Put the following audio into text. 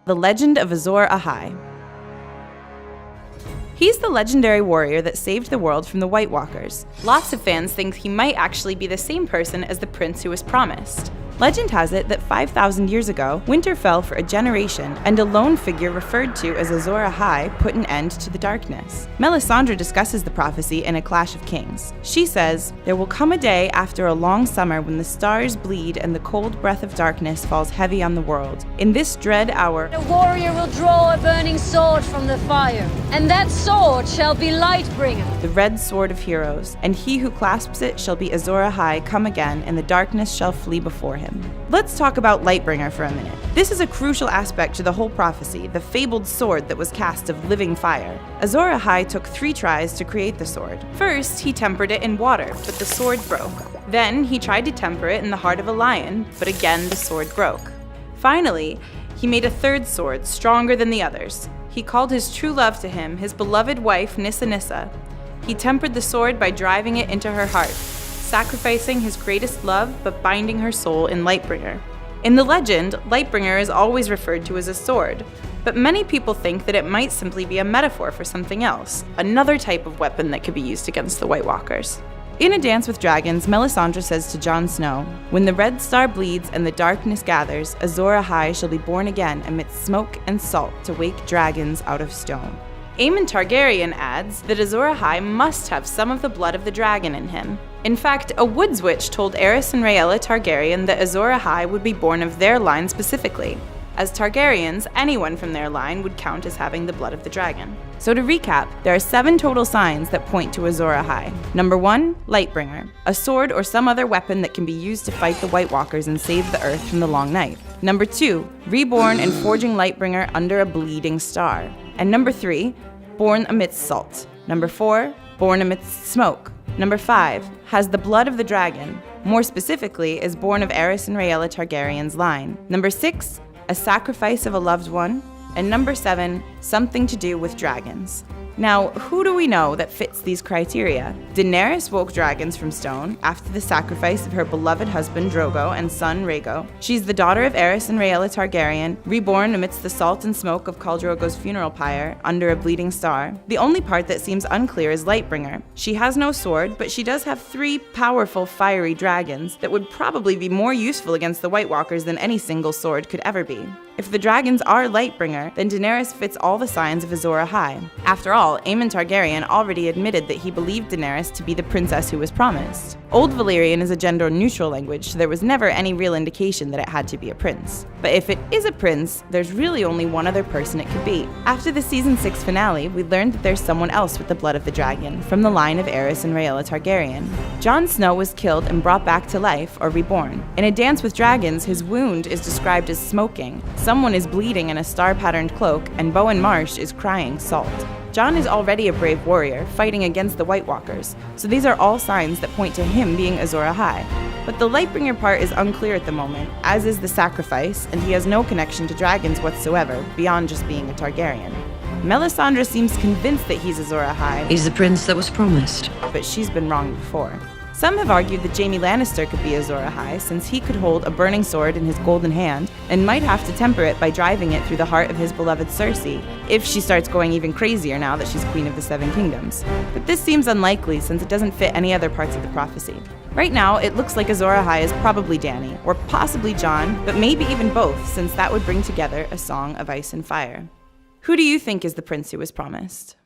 The legend of Azor Ahai. He's the legendary warrior that saved the world from the White Walkers. Lots of fans think he might actually be the same person as the prince who was promised. Legend has it that 5,000 years ago, winter fell for a generation, and a lone figure referred to as Azor Ahai put an end to the darkness. Melisandre discusses the prophecy in A Clash of Kings. She says, "There will come a day after a long summer when the stars bleed and the cold breath of darkness falls heavy on the world. In this dread hour, a warrior will draw a burning sword from the fire, and that sword shall be Lightbringer, the red sword of heroes, and he who clasps it shall be Azor Ahai come again, and the darkness shall flee before him." Let's talk about Lightbringer for a minute. This is a crucial aspect to the whole prophecy, the fabled sword that was cast of living fire. Azor Ahai took 3 tries to create the sword. First, he tempered it in water, but the sword broke. Then, he tried to temper it in the heart of a lion, but again the sword broke. Finally, he made a 3rd sword, stronger than the others. He called his true love to him, his beloved wife Nissa. He tempered the sword by driving it into her heart, sacrificing his greatest love but binding her soul in Lightbringer. In the legend, Lightbringer is always referred to as a sword, but many people think that it might simply be a metaphor for something else, another type of weapon that could be used against the White Walkers. In A Dance with Dragons, Melisandre says to Jon Snow, "When the red star bleeds and the darkness gathers, Azor Ahai shall be born again amidst smoke and salt to wake dragons out of stone." Aemon Targaryen adds that Azor Ahai must have some of the blood of the dragon in him. In fact, a Woods Witch told Aerys and Rhaella Targaryen that Azor Ahai would be born of their line specifically. As Targaryens, anyone from their line would count as having the blood of the dragon. So to recap, there are 7 total signs that point to Azor Ahai. Number 1, Lightbringer, a sword or some other weapon that can be used to fight the White Walkers and save the Earth from the Long Night. Number 2, reborn and forging Lightbringer under a bleeding star. And number 3, born amidst salt. Number 4, born amidst smoke. Number 5, has the blood of the dragon, more specifically is born of Aerys and Rhaella Targaryen's line. Number 6, a sacrifice of a loved one. And number 7, something to do with dragons. Now, who do we know that fits these criteria? Daenerys woke dragons from stone after the sacrifice of her beloved husband Drogo and son Rhaego. She's the daughter of Aerys and Rhaella Targaryen, reborn amidst the salt and smoke of Khal Drogo's funeral pyre under a bleeding star. The only part that seems unclear is Lightbringer. She has no sword, but she does have 3 powerful fiery dragons that would probably be more useful against the White Walkers than any single sword could ever be. If the dragons are Lightbringer, then Daenerys fits all the signs of Azor Ahai. After all, Aemon Targaryen already admitted that he believed Daenerys to be the princess who was promised. Old Valyrian is a gender-neutral language, so there was never any real indication that it had to be a prince. But if it is a prince, there's really only one other person it could be. After the season 6 finale, we learned that there's someone else with the blood of the dragon, from the line of Aerys and Rhaella Targaryen. Jon Snow was killed and brought back to life, or reborn. In A Dance with Dragons, his wound is described as smoking. Someone is bleeding in a star-patterned cloak, and Bowen Marsh is crying salt. Jon is already a brave warrior, fighting against the White Walkers, so these are all signs that point to him being Azor Ahai. But the Lightbringer part is unclear at the moment, as is the sacrifice, and he has no connection to dragons whatsoever, beyond just being a Targaryen. Melisandre seems convinced that he's Azor Ahai. He's the prince that was promised. But she's been wrong before. Some have argued that Jaime Lannister could be Azor Ahai, since he could hold a burning sword in his golden hand, and might have to temper it by driving it through the heart of his beloved Cersei, if she starts going even crazier now that she's Queen of the Seven Kingdoms. But this seems unlikely, since it doesn't fit any other parts of the prophecy. Right now, it looks like Azor Ahai is probably Dany, or possibly Jon, but maybe even both, since that would bring together a song of ice and fire. Who do you think is the prince who was promised?